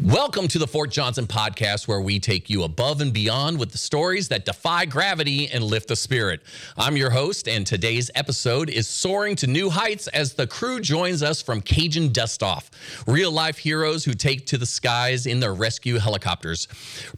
Welcome to the Fort Johnson podcast, where we take you above and beyond with the stories that defy gravity and lift the spirit. I'm your host, and today's episode is soaring to new heights as the crew joins us from Cajun Dustoff, real-life heroes who take to the skies in their rescue helicopters.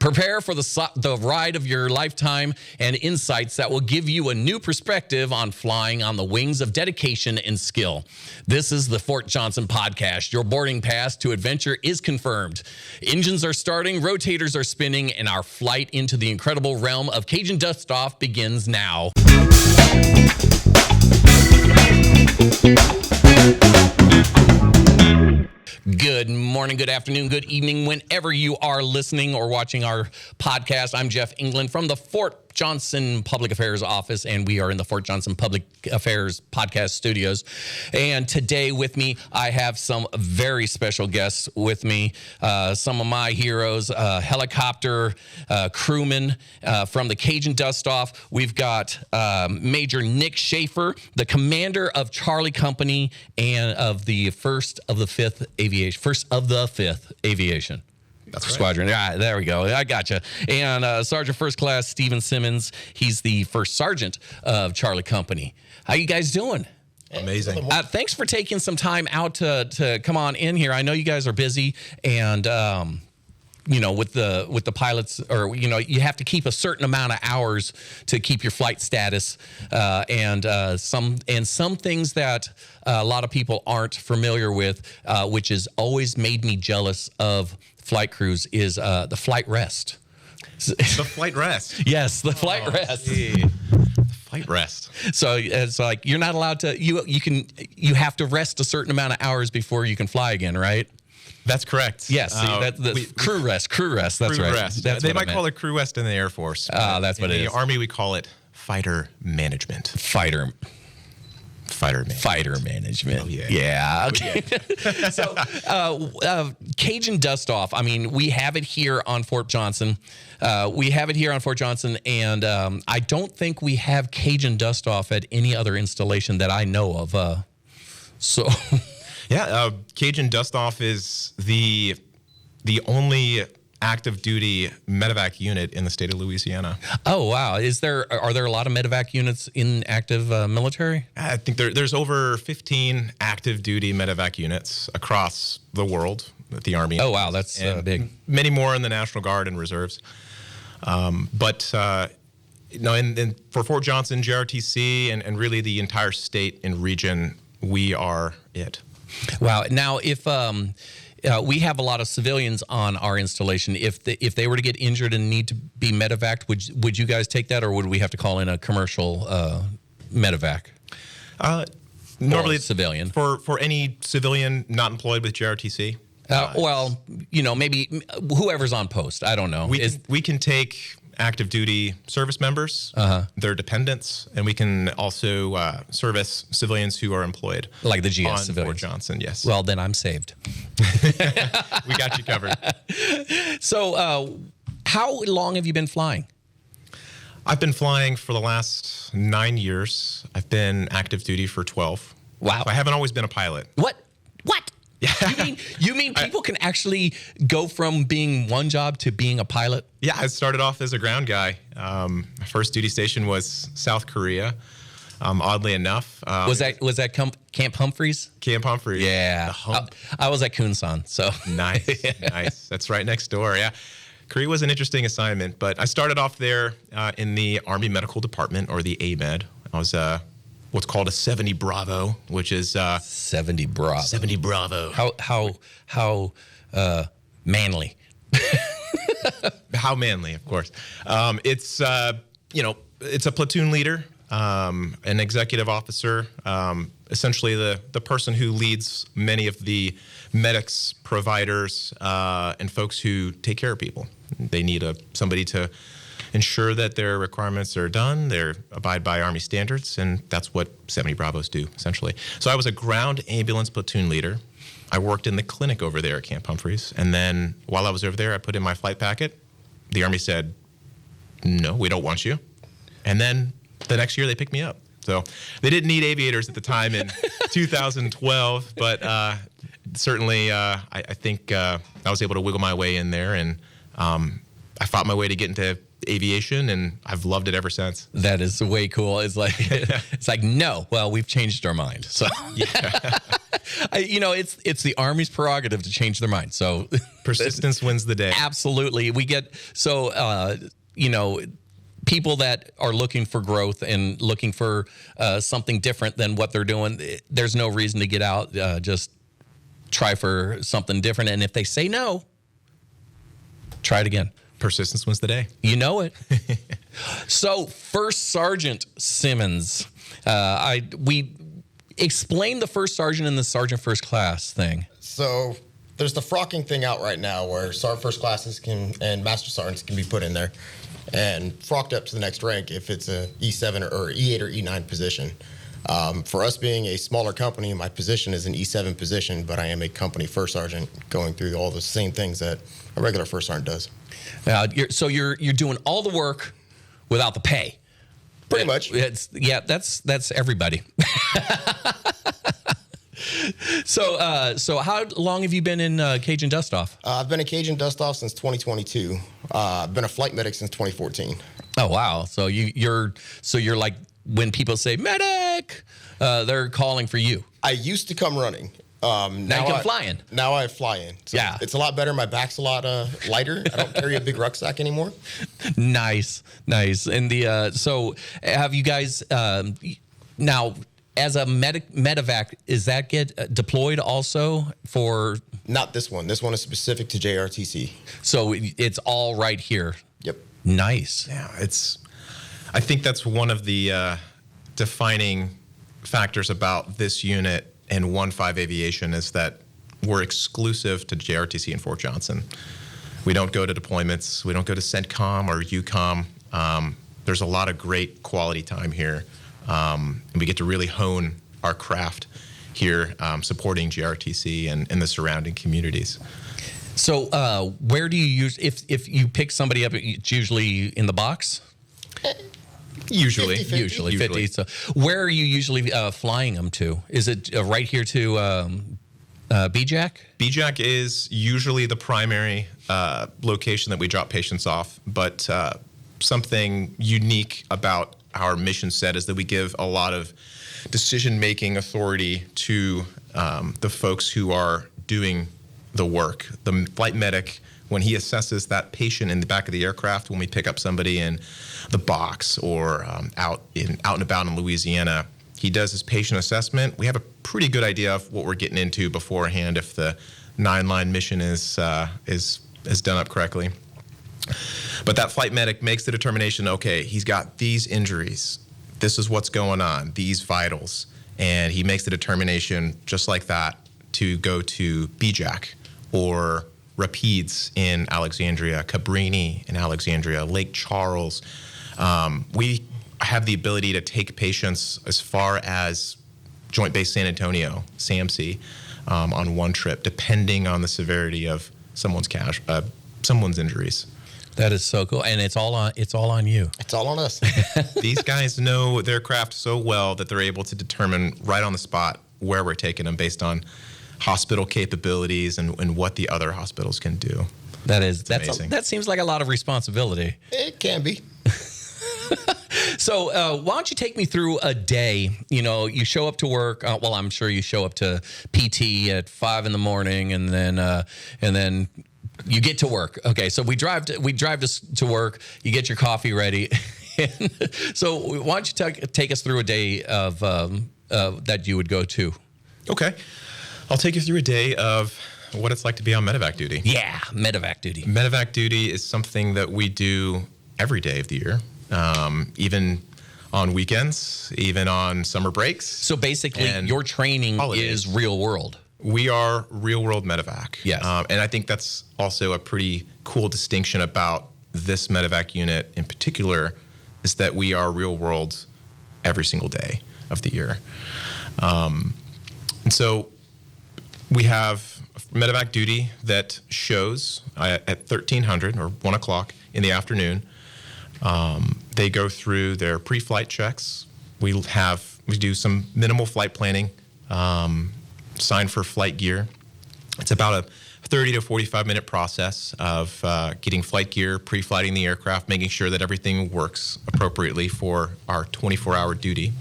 Prepare for the ride of your lifetime and insights that will give you a new perspective on flying on the wings of dedication and skill. This is the Fort Johnson podcast. Your boarding pass to adventure is confirmed. Engines are starting, rotators are spinning, and our flight into the incredible realm of Cajun Dustoff begins now. Good morning, good afternoon, good evening, whenever you are listening or watching our podcast. I'm Jeff England from the Fort Johnson Public Affairs Office, and we are in the Fort Johnson Public Affairs Podcast Studios. And today with me, I have some very special guests with me. Some of my heroes, helicopter crewmen from the Cajun Dustoff. We've got Major Nick Schaefer, the commander of Charlie Company and of the 1st of the 5th Aviation. That's right. Squadron. Ah, there we go. I gotcha. And Sergeant First Class Stephen Simmons. He's the first sergeant of Charlie Company. How you guys doing? Amazing. Thanks for taking some time out to come on in here. I know you guys are busy, and with the pilots, or you have to keep a certain amount of hours to keep your flight status, and some things that a lot of people aren't familiar with, which has always made me jealous of flight crews, is the flight rest. The flight rest. Yes, the flight rest. The flight rest. So it's like you're not allowed to. You have to rest a certain amount of hours before you can fly again, right? That's correct. Yes, crew rest. That's right. Rest. That's they might call it crew rest in the Air Force. That's what it is. In the Army, we call it fighter management. Fighter management. Oh, yeah. Okay. So, Cajun Dustoff. I mean, we have it here on Fort Johnson. And I don't think we have Cajun Dustoff at any other installation that I know of. Cajun Dustoff is the only active duty medevac unit in the state of Louisiana. Oh, wow. Are there a lot of medevac units in active military? I think there's over 15 active duty medevac units across the world at the Army. Oh, wow. That's big. Many more in the National Guard and reserves. For Fort Johnson, JRTC, and really the entire state and region, we are it. Wow. Now, if we have a lot of civilians on our installation, if they were to get injured and need to be medevaced, would you guys take that, or would we have to call in a commercial medevac? Normally, civilian. For any civilian not employed with JRTC. Maybe whoever's on post. I don't know. We can take active duty service members, their dependents, and we can also service civilians who are employed. Like the GS on civilians. Fort Johnson, yes. Well, then I'm saved. We got you covered. So, how long have you been flying? I've been flying for the last 9 years. I've been active duty for 12. Wow. So I haven't always been a pilot. What? You mean people can actually go from being one job to being a pilot? Yeah, I started off as a ground guy. My first duty station was South Korea. Oddly enough, was that Camp Humphreys? Camp Humphreys. Yeah, I was at Kunsan. So nice. That's right next door. Yeah, Korea was an interesting assignment, but I started off there in the Army Medical Department, or the AMED. I was what's called a 70 Bravo, which is 70 Bravo. 70 Bravo. How manly. How manly, of course. It's a platoon leader, an executive officer, essentially the person who leads many of the medics, providers, and folks who take care of people. They need somebody to ensure that their requirements are done, they abide by Army standards, and that's what 70 Bravos do, essentially. So I was a ground ambulance platoon leader. I worked in the clinic over there at Camp Humphreys, and then while I was over there, I put in my flight packet. The Army said, no, we don't want you. And then the next year, they picked me up. So they didn't need aviators at the time in 2012, but certainly, I think I was able to wiggle my way in there, and I fought my way to get into aviation, and I've loved it ever since. That is way cool. It's like no. Well, we've changed our mind. So Yeah. it's the Army's prerogative to change their mind. So Persistence wins the day. absolutely, we get people that are looking for growth and looking for something different than what they're doing. There's no reason to get out. Just try for something different, and if they say no, try it again. Persistence wins the day. You know it. So, First Sergeant Simmons, we explained the First Sergeant and the Sergeant First Class thing. So there's the frocking thing out right now where Sergeant First Classes and Master Sergeants can be put in there and frocked up to the next rank if it's a E7 or E8 or E9 position. For us being a smaller company, my position is an E7 position, but I am a company First Sergeant going through all the same things that a regular First Sergeant does. You're doing all the work without the pay. Pretty much. That's everybody. So how long have you been in Cajun Dustoff? I've been a Cajun Dustoff since 2022. I've been a flight medic since 2014. Oh wow! So you're like when people say medic, they're calling for you. I used to come running. Now you come flying. Now I fly in. So Yeah. it's a lot better. My back's a lot lighter. I don't carry a big rucksack anymore. Nice. And so have you guys now as a medevac? Is that get deployed also for? Not this one. This one is specific to JRTC. So it's all right here. Yep. Nice. Yeah, I think that's one of the defining factors about this unit and 1-5 Aviation is that we're exclusive to JRTC and Fort Johnson. We don't go to deployments. We don't go to CENTCOM or UCOM. There's a lot of great quality time here, and we get to really hone our craft here, supporting JRTC and the surrounding communities. So where do you use if you pick somebody up? It's usually in the box. Usually 50-50. Usually 50. So where are you usually flying them to? Is it right here to BJAC? BJAC is usually the primary location that we drop patients off, but something unique about our mission set is that we give a lot of decision-making authority to the folks who are doing the work. The flight medic, when he assesses that patient in the back of the aircraft, when we pick up somebody in the box or out and about in Louisiana, he does his patient assessment. We have a pretty good idea of what we're getting into beforehand if the 9-line mission is done up correctly. But that flight medic makes the determination, okay, he's got these injuries. This is what's going on, these vitals. And he makes the determination just like that to go to BJAC or Rapides in Alexandria, Cabrini in Alexandria, Lake Charles. We have the ability to take patients as far as Joint Base San Antonio, SAMC, on one trip, depending on the severity of someone's injuries. That is so cool, and it's all on you. It's all on us. These guys know their craft so well that they're able to determine right on the spot where we're taking them based on hospital capabilities and what the other hospitals can do. That's amazing. That seems like a lot of responsibility. It can be. So why don't you take me through a day? You show up to work. Well, I'm sure you show up to PT at 5 a.m, and then you get to work. Okay, so we drive to work. You get your coffee ready. So why don't you take us through a day of that you would go to? Okay. I'll take you through a day of what it's like to be on medevac duty. Yeah, medevac duty. Medevac duty is something that we do every day of the year, even on weekends, even on summer breaks. So basically, and your training holidays. is real world. We are real world medevac. Yes. And I think that's also a pretty cool distinction about this medevac unit in particular, is that we are real world every single day of the year. And so we have medevac duty that shows at 1300 or 1 o'clock in the afternoon. They go through their pre-flight checks. We do some minimal flight planning, sign for flight gear, It's about a 30 to 45-minute process of getting flight gear, pre-flighting the aircraft, making sure that everything works appropriately for our 24-hour duty.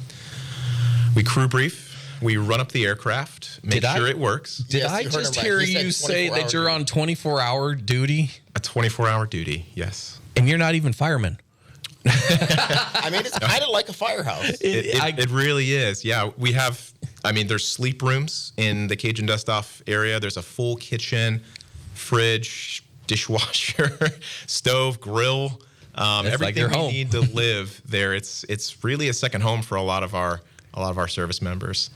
We crew brief. We run up the aircraft, make sure it works. Did I just hear you say that you're on 24-hour duty? A 24-hour duty, yes. And you're not even fireman. I mean, it's kind of like a firehouse. It really is. Yeah, we have, there's sleep rooms in the Cajun Dustoff area. There's a full kitchen, fridge, dishwasher, stove, grill, everything we need to live there. It's really a second home for a lot of our service members.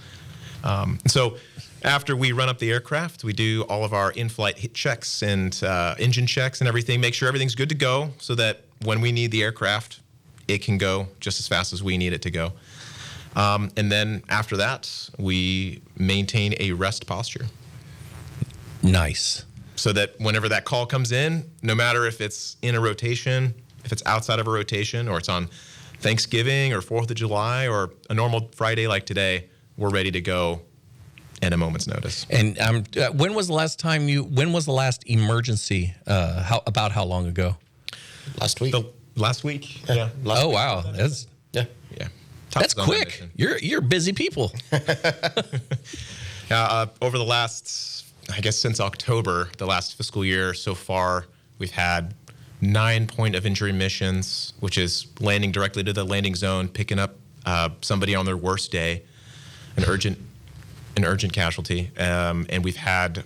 So after we run up the aircraft, we do all of our in-flight hit checks and engine checks and everything, make sure everything's good to go so that when we need the aircraft, it can go just as fast as we need it to go. And then after that, we maintain a rest posture. Nice. So that whenever that call comes in, no matter if it's in a rotation, if it's outside of a rotation, or it's on Thanksgiving or 4th of July or a normal Friday like today, we're ready to go at a moment's notice. And when was the last emergency? How long ago? Last week. Last week? Yeah. Oh, wow. That's quick. You're busy people. Over the last, I guess since October, the last fiscal year so far, we've had 9 point of injury missions, which is landing directly to the landing zone, picking up somebody on their worst day, an urgent casualty, and we've had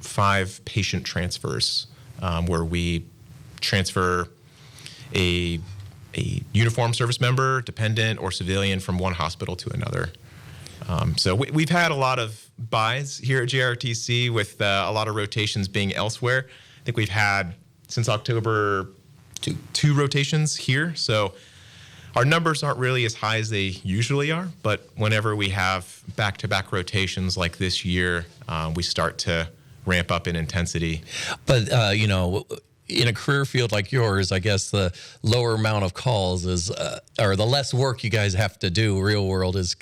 5 patient transfers where we transfer a uniformed service member, dependent, or civilian from one hospital to another. So we've had a lot of buys here at JRTC with a lot of rotations being elsewhere. I think we've had, since October, two rotations here. So our numbers aren't really as high as they usually are, but whenever we have back-to-back rotations like this year, we start to ramp up in intensity. But, in a career field like yours, I guess the lower amount of calls is, or the less work you guys have to do, real world is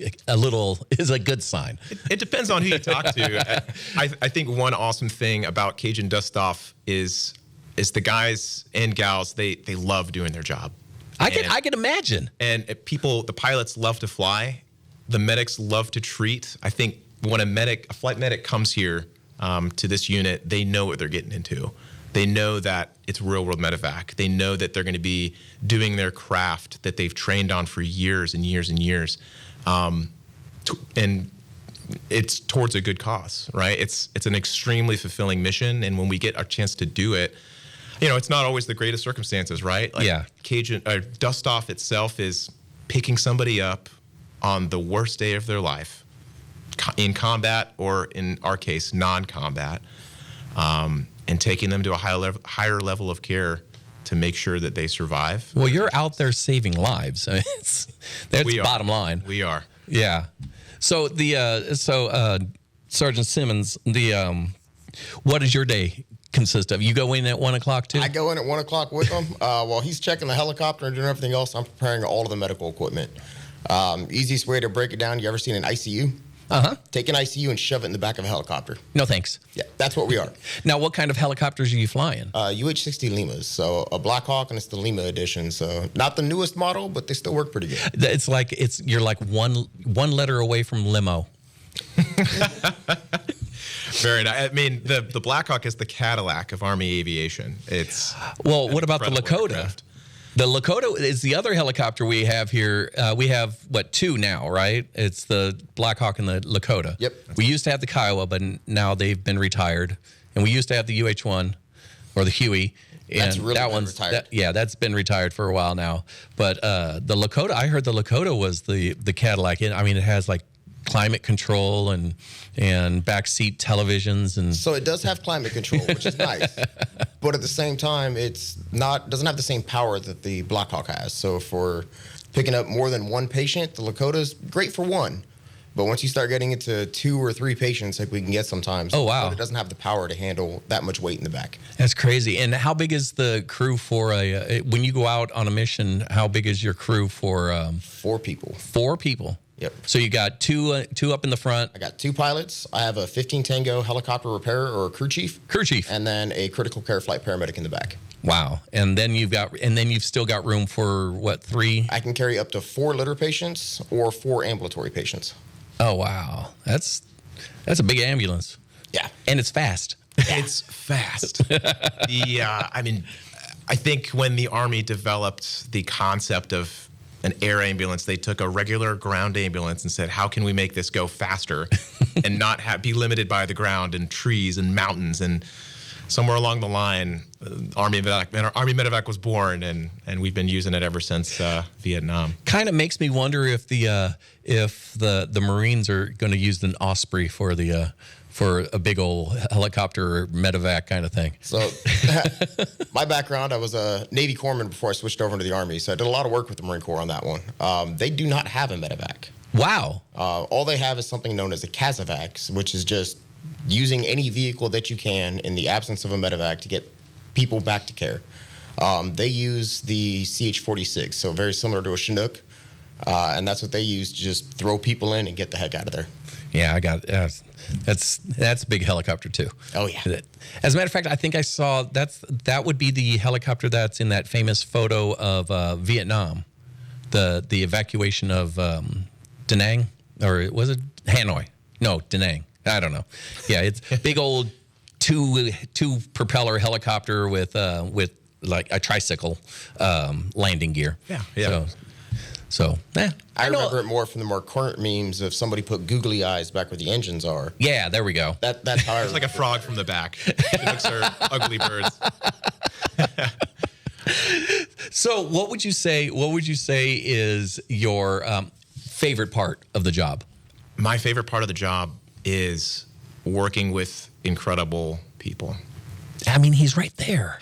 a good sign. It depends on who you talk to. I think one awesome thing about Cajun Dustoff is the guys and gals, they love doing their job. I can imagine. And the pilots love to fly. The medics love to treat. I think when a flight medic comes here to this unit, they know what they're getting into. They know that it's real world medevac. They know that they're going to be doing their craft that they've trained on for years and years and years. And it's towards a good cause, right? It's an extremely fulfilling mission. And when we get a chance to do it, it's not always the greatest circumstances, right? Cajun Dustoff itself is picking somebody up on the worst day of their life in combat, or in our case, non-combat, and taking them to a higher level of care to make sure that they survive. Well, you're out there saving lives. That's bottom line. We are. Yeah. So Sergeant Simmons, what does your day consist of? You go in at 1 o'clock too? I go in at 1 o'clock with him. While he's checking the helicopter and doing everything else, I'm preparing all of the medical equipment. Easiest way to break it down, you ever seen an ICU? Uh-huh. Take an ICU and shove it in the back of a helicopter. No thanks. Yeah, that's what we are. Now, what kind of helicopters are you flying? UH-60 Limas, so a Black Hawk, and it's the Lima edition. So not the newest model, but they still work pretty good. You're like one letter away from limo. Very nice. The Black Hawk is the Cadillac of Army aviation. What about the Lakota? Aircraft. The Lakota is the other helicopter we have here. We have, 2 now, right? It's the Black Hawk and the Lakota. Yep. We used to have the Kiowa, but now they've been retired. And we used to have the UH-1 or the Huey. And that's really retired. That's been retired for a while now. But the Lakota, I heard the Lakota was the Cadillac. It has like climate control and backseat televisions, and so it does have climate control, which is nice. But at the same time, doesn't have the same power that the Black Hawk has. So for picking up more than one patient, the Lakota's great for one. But once you start getting into 2 or 3 patients, like we can get sometimes, oh wow, it doesn't have the power to handle that much weight in the back. That's crazy. And how big is the crew for when you go out on a mission? How big is your crew for? 4 people. 4 people. Yep. So you got two up in the front. I got 2 pilots. I have a 15 Tango helicopter repairer or crew chief. Crew chief. And then a critical care flight paramedic in the back. Wow. And then you've still got room for what, 3? I can carry up to 4 litter patients or 4 ambulatory patients. Oh wow. That's a big ambulance. Yeah. And it's fast. It's fast. I mean, I think when the Army developed the concept of an air ambulance, they took a regular ground ambulance and said, how can we make this go faster and not be limited by the ground and trees and mountains? And somewhere along the line, Army Medevac was born, and we've been using it ever since Vietnam. Kind of makes me wonder if the Marines are going to use an Osprey for a big old helicopter or medevac kind of thing. So my background, I was a Navy corpsman before I switched over into the Army. So I did a lot of work with the Marine Corps on that one. They do not have a medevac. Wow. All they have is something known as a CASEVAC, which is just using any vehicle that you can in the absence of a medevac to get people back to care. They use the CH-46, so very similar to a Chinook, and that's what they use to just throw people in and get the heck out of there. Yeah, I got that's a big helicopter too. Oh yeah. As a matter of fact, I think I saw that would be the helicopter that's in that famous photo of Vietnam, the evacuation of Da Nang, or was it Hanoi? No, Da Nang. I don't know. Yeah, it's big old two propeller helicopter with like a tricycle landing gear. Yeah. So I remember it more from the more current memes of somebody put googly eyes back where the engines are. Yeah, there we go. That's how It's like a frog from the back. Chinooks are ugly birds. So what would you say is your favorite part of the job? My favorite part of the job is working with incredible people. I mean, he's right there.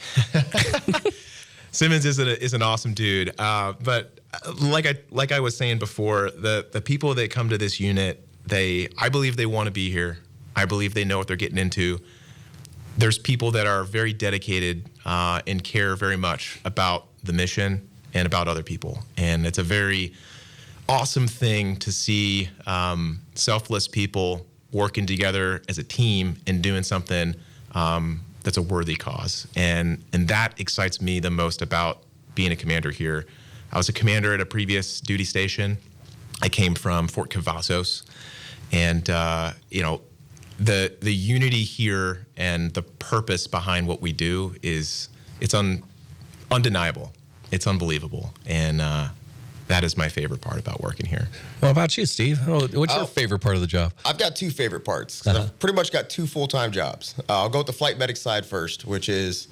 Simmons is an awesome dude, but like I was saying before, the people that come to this unit, I believe they want to be here. I believe they know what they're getting into. There's people that are very dedicated and care very much about the mission and about other people, and it's a very awesome thing to see selfless people working together as a team and doing something that's a worthy cause, and that excites me the most about being a commander here. I was a commander at a previous duty station. I came from Fort Cavazos, and the unity here and the purpose behind what we do it's undeniable. It's unbelievable, and that is my favorite part about working here. What about you, Steve? What's your favorite part of the job? I've got 2 favorite parts. 'Cause I've pretty much got 2 full-time jobs. I'll go with the flight medic side first, which is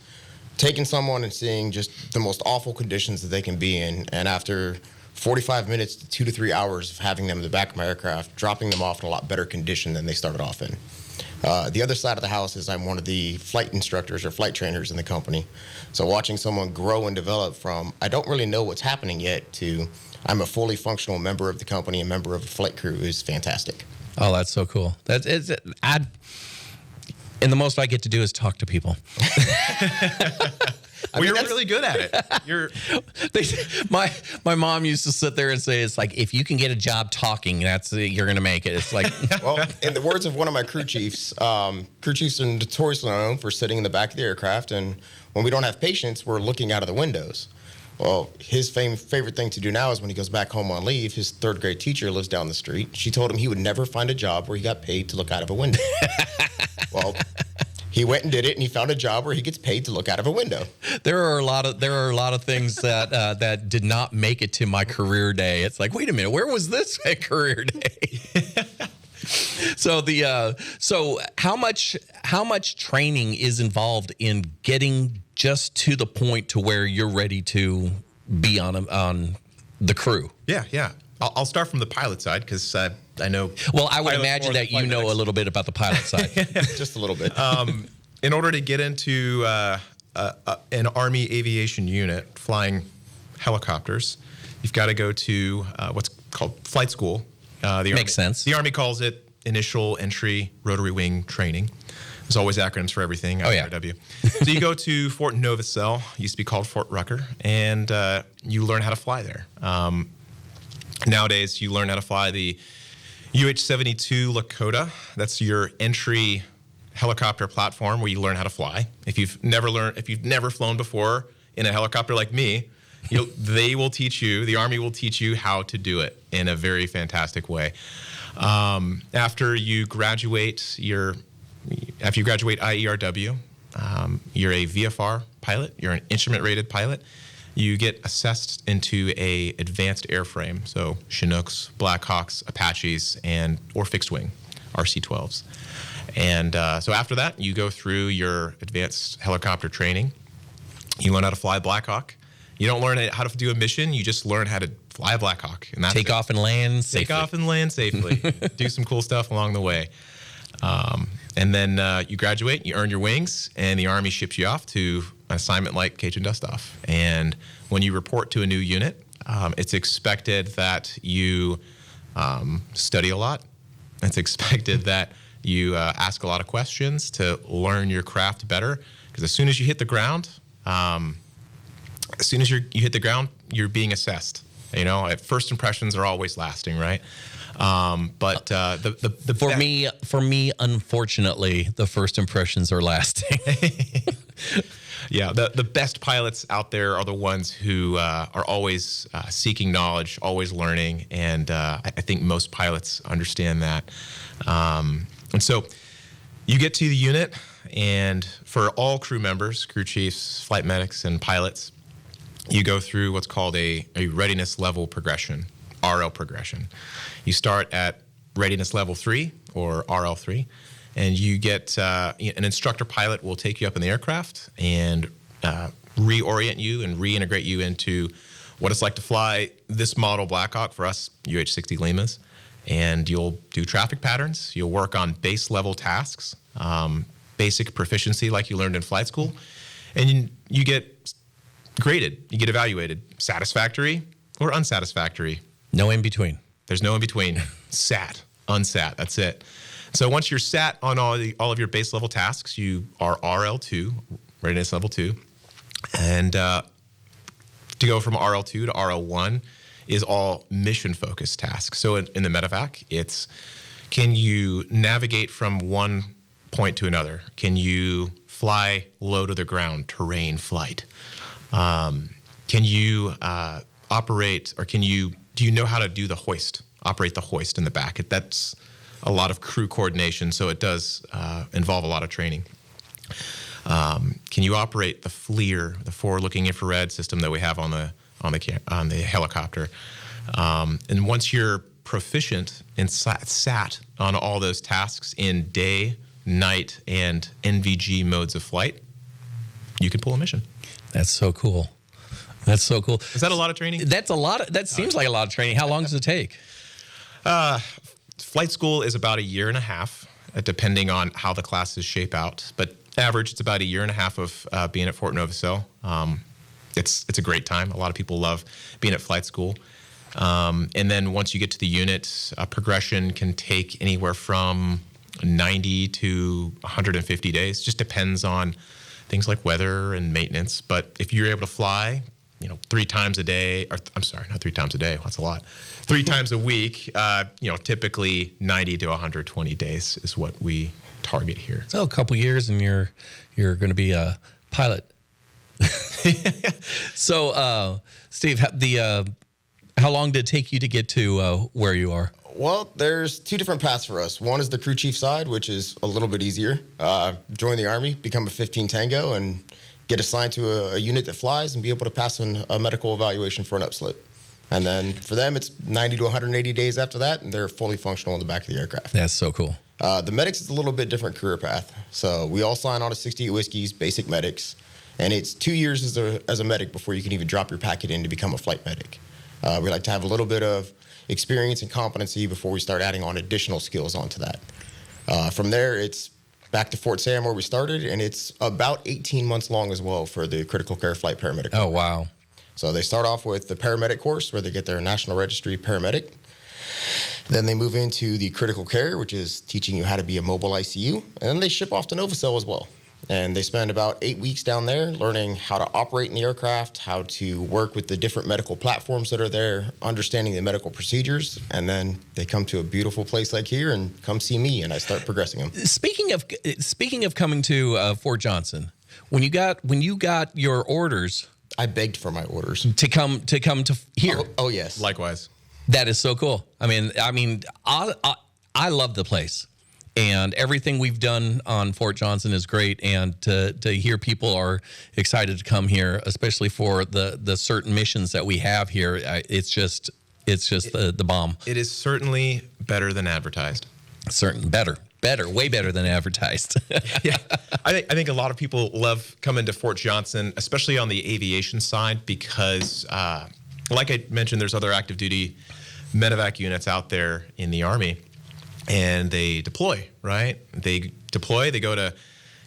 taking someone and seeing just the most awful conditions that they can be in, and after 45 minutes to 2 to 3 hours of having them in the back of my aircraft, dropping them off in a lot better condition than they started off in. The other side of the house is I'm one of the flight instructors or flight trainers in the company. So watching someone grow and develop from I don't really know what's happening yet to I'm a fully functional member of the company and member of the flight crew is fantastic. Oh, that's so cool. And the most I get to do is talk to people. You're really good at it. My mom used to sit there and say, "It's like if you can get a job talking, you're going to make it." It's like, well, in the words of one of my crew chiefs are notoriously known for sitting in the back of the aircraft, and when we don't have patients, we're looking out of the windows. Well, his favorite thing to do now is when he goes back home on leave, his 3rd grade teacher lives down the street. She told him he would never find a job where he got paid to look out of a window. Well, he went and did it, and he found a job where he gets paid to look out of a window. There are a lot of things that did not make it to my career day. It's like, wait a minute, where was this at career day? So how much training is involved in getting just to the point to where you're ready to be on the crew? Yeah. I'll start from the pilot side because I know. Well, I would imagine that you know a little bit about the pilot side. Just a little bit. In order to get into an Army aviation unit flying helicopters, you've got to go to what's called flight school. Makes sense. The Army calls it Initial Entry Rotary Wing Training. There's always acronyms for everything. Oh, yeah. IRW. So you go to Fort Novacell, used to be called Fort Rucker, and you learn how to fly there. Nowadays, you learn how to fly the UH-72 Lakota. That's your entry helicopter platform where you learn how to fly. If you've never flown before in a helicopter like me, they will teach you, the Army will teach you how to do it in a very fantastic way. After you graduate IERW, you're a VFR pilot, you're an instrument rated pilot. You get assessed into a advanced airframe, so Chinooks, Blackhawks, Apaches, or fixed wing, RC-12s. And so after that, you go through your advanced helicopter training. You learn how to fly Blackhawk. You don't learn how to do a mission. You just learn how to fly a Blackhawk. And that's Take off and land safely. Take off and land safely. Do some cool stuff along the way. And then you graduate, you earn your wings, and the Army ships you off to an assignment like Cajun Dustoff. And when you report to a new unit, it's expected that you study a lot. It's expected that you ask a lot of questions to learn your craft better. Because as soon as you hit the ground, you're being assessed. First impressions are always lasting, right? But for me, unfortunately, the first impressions are lasting. Yeah, the best pilots out there are the ones who are always seeking knowledge, always learning, and I think most pilots understand that. And so you get to the unit, and for all crew members, crew chiefs, flight medics, and pilots, you go through what's called a readiness level progression, RL progression. You start at readiness level 3 or RL3, and you get an instructor pilot will take you up in the aircraft and reorient you and reintegrate you into what it's like to fly this model Blackhawk, for us, UH-60 Limas. And you'll do traffic patterns. You'll work on base level tasks, basic proficiency like you learned in flight school. And you get graded. You get evaluated. Satisfactory or unsatisfactory. No in between. There's no in between. Sat, unsat, that's it. So once you're sat on all of your base level tasks, you are RL2, readiness level 2. And to go from RL2 to RL1 is all mission-focused tasks. So in the medevac, it's can you navigate from one point to another? Can you fly low to the ground, terrain flight? Can you operate, or do you know how to do the hoist, operate the hoist in the back? That's a lot of crew coordination, so it does involve a lot of training. Can you operate the FLIR, the forward-looking infrared system that we have on the helicopter? And once you're proficient and sat on all those tasks in day, night, and NVG modes of flight, you can pull a mission. That's so cool. That's so cool. Is that a lot of training? That's a lot. That seems like a lot of training. How long does it take? Flight school is about 1.5 years, depending on how the classes shape out. But average, it's about 1.5 years of being at Fort Novosel. It's a great time. A lot of people love being at flight school. And then once you get to the unit, progression can take anywhere from 90 to 150 days. Just depends on things like weather and maintenance. But if you're able to fly, 3 times a day, or I'm sorry, not 3 times a day. That's a lot. 3 times a week, typically 90 to 120 days is what we target here. So a couple years and you're going to be a pilot. So, Steve, how long did it take you to get to where you are? Well, there's 2 different paths for us. One is the crew chief side, which is a little bit easier. Join the Army, become a 15 Tango, and get assigned to a unit that flies and be able to pass a medical evaluation for an upslip. And then for them, it's 90 to 180 days after that, and they're fully functional in the back of the aircraft. That's so cool. The medics is a little bit different career path. So we all sign on to 68 Whiskeys, basic medics, and it's 2 years as a medic before you can even drop your packet in to become a flight medic. We like to have a little bit of experience and competency before we start adding on additional skills onto that. From there, it's back to Fort Sam where we started, and it's about 18 months long as well for the critical care flight paramedic. Oh, wow. So they start off with the paramedic course where they get their National Registry paramedic. Then they move into the critical care, which is teaching you how to be a mobile ICU. And then they ship off to Novosel as well. And they spend about 8 weeks down there learning how to operate in the aircraft, how to work with the different medical platforms that are there, understanding the medical procedures. And then they come to a beautiful place like here and come see me, and I start progressing them. Speaking of coming to Fort Johnson, when you got your orders, I begged for my orders to come to here. Oh yes. Likewise. That is so cool. I mean, I love the place, and everything we've done on Fort Johnson is great. And to hear people are excited to come here, especially for the certain missions that we have here, it's just the bomb. It is certainly better than advertised. Better, way better than advertised. Yeah, I think a lot of people love coming to Fort Johnson, especially on the aviation side, because, like I mentioned, there's other active duty medevac units out there in the Army, and they deploy, right? They deploy, they go to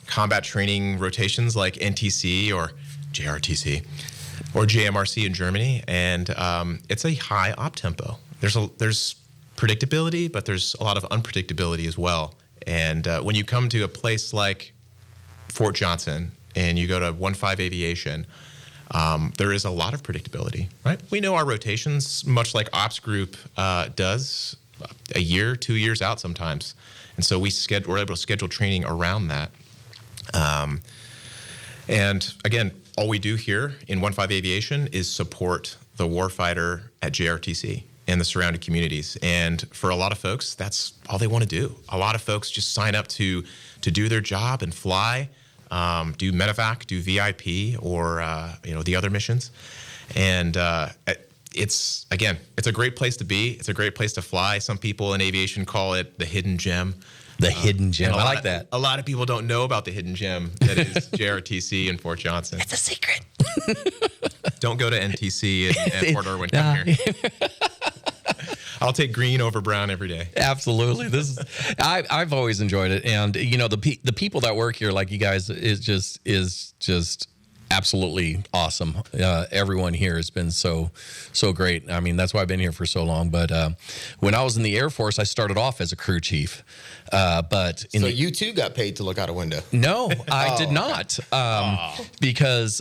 combat training rotations like NTC or JRTC or JMRC in Germany, and it's a high op tempo. There's predictability, but there's a lot of unpredictability as well. And when you come to a place like Fort Johnson and you go to 1-5 Aviation, there is a lot of predictability, right? We know our rotations, much like Ops Group does, a year, 2 years out sometimes. And so we're able to schedule training around that. And again, all we do here in 1-5 Aviation is support the warfighter at JRTC and the surrounding communities. And for a lot of folks, that's all they want to do. A lot of folks just sign up to do their job and fly, do medevac, do VIP, or the other missions. And it's a great place to be. It's a great place to fly. Some people in aviation call it the hidden gem. The hidden gem. I like that. A lot of people don't know about the hidden gem that is JRTC and Fort Johnson. It's a secret. Don't go to NTC and Port Irwin. Come here. I'll take green over brown every day. Absolutely. I've always enjoyed it, and the people that work here, like you guys, is just absolutely awesome. Everyone here has been so great. I mean, that's why I've been here for so long. But when I was in the Air Force, I started off as a crew chief. So you too got paid to look out a window? No, I did not. Because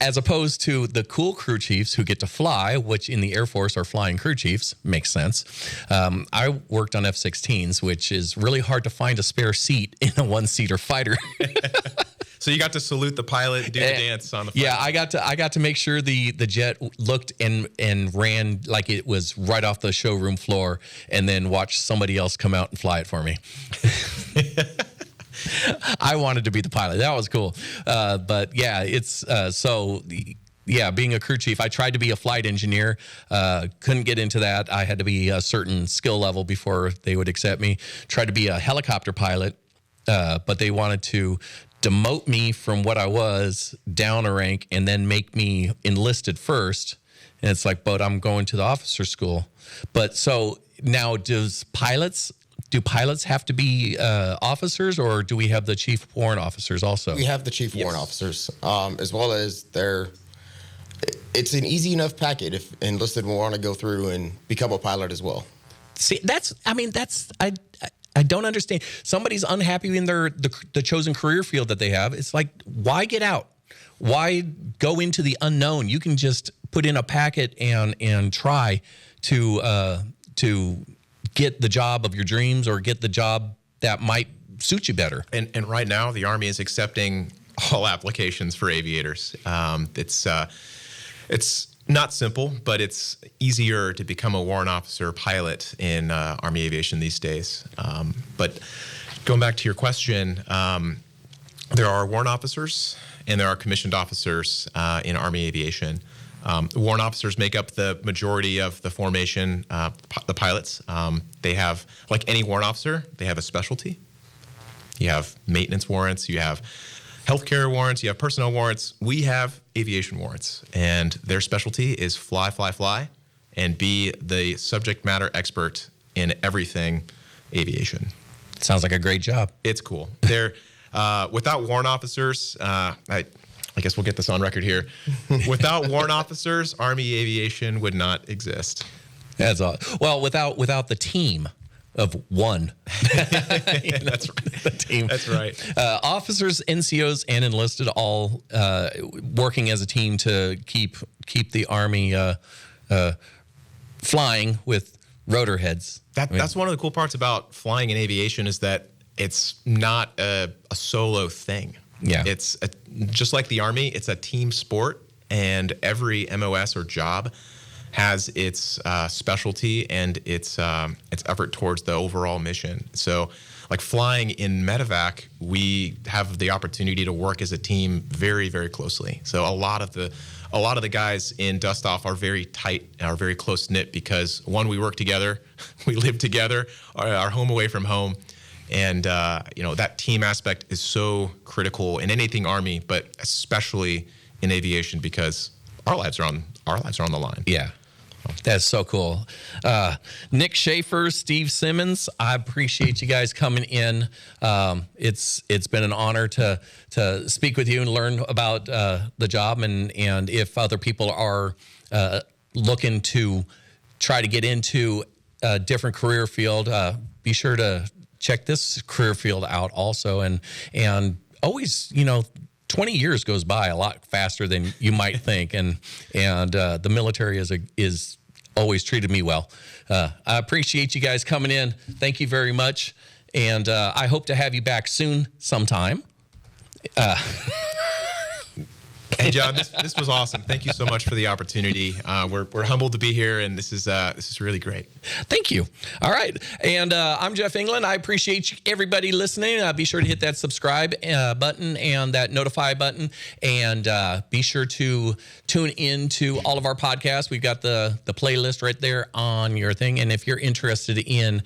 as opposed to the cool crew chiefs who get to fly, which in the Air Force are flying crew chiefs, makes sense. I worked on F-16s, which is really hard to find a spare seat in a one-seater fighter. So you got to salute the pilot, do the dance on the flight. Yeah, I got to make sure the jet looked and ran like it was right off the showroom floor, and then watch somebody else come out and fly it for me. I wanted to be the pilot. That was cool. But yeah, it's being a crew chief, I tried to be a flight engineer. Couldn't get into that. I had to be a certain skill level before they would accept me. Tried to be a helicopter pilot, but they wanted to demote me from what I was down a rank and then make me enlisted first. And it's like, but I'm going to the officer school. But so now do pilots have to be officers, or do we have the chief warrant officers also? We have the chief warrant officers, as well as it's an easy enough packet if enlisted will want to go through and become a pilot as well. See, I don't understand. Somebody's unhappy in the chosen career field that they have. It's like, why get out? Why go into the unknown? You can just put in a packet and try to get the job of your dreams, or get the job that might suit you better. And right now, the Army is accepting all applications for aviators. It's not simple, but it's easier to become a warrant officer pilot in Army aviation these days. But going back to your question, there are warrant officers and there are commissioned officers in Army aviation. Warrant officers make up the majority of the formation, the pilots. They have, like any warrant officer, they have a specialty. You have maintenance warrants, you have healthcare warrants, you have personnel warrants. We have aviation warrants, and their specialty is fly, fly, fly, and be the subject matter expert in everything aviation. Sounds like a great job. It's cool. They're without warrant officers, I guess we'll get this on record here. Without warrant officers, Army aviation would not exist. That's all. Well, without the team, of one. That's right. The team. That's right. Officers, NCOs, and enlisted all working as a team to keep the Army flying with rotor heads. That's one of the cool parts about flying in aviation is that it's not a solo thing. Yeah. It's just like the Army, it's a team sport, and every MOS or job has its specialty and its effort towards the overall mission. So, like flying in medevac, we have the opportunity to work as a team very, very closely. So a lot of the guys in Dustoff are very tight, are very close knit because one, we work together, we live together, are home away from home. And that team aspect is so critical in anything Army, but especially in aviation because our lives are on the line. Yeah. That's so cool. Nick Schaefer, Steve Simmons, I appreciate you guys coming in. It's been an honor to speak with you and learn about the job. And if other people are looking to try to get into a different career field, be sure to check this career field out also. And always, 20 years goes by a lot faster than you might think, and the military is always treated me well. I appreciate you guys coming in. Thank you very much, and I hope to have you back soon sometime. Hey, John, this was awesome. Thank you so much for the opportunity. We're humbled to be here, and this is really great. Thank you. All right, and I'm Jeff England. I appreciate everybody listening. Be sure to hit that subscribe button and that notify button, and be sure to tune in to all of our podcasts. We've got the playlist right there on your thing, and if you're interested in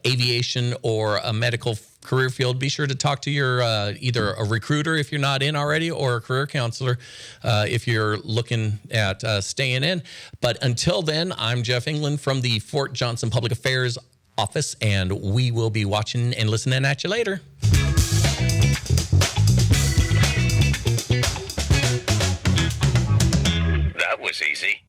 aviation or a medical career field, be sure to talk to your either a recruiter if you're not in already, or a career counselor if you're looking at staying in. But until then, I'm Jeff England from the Fort Johnson Public Affairs Office, and we will be watching and listening at you later. That was easy.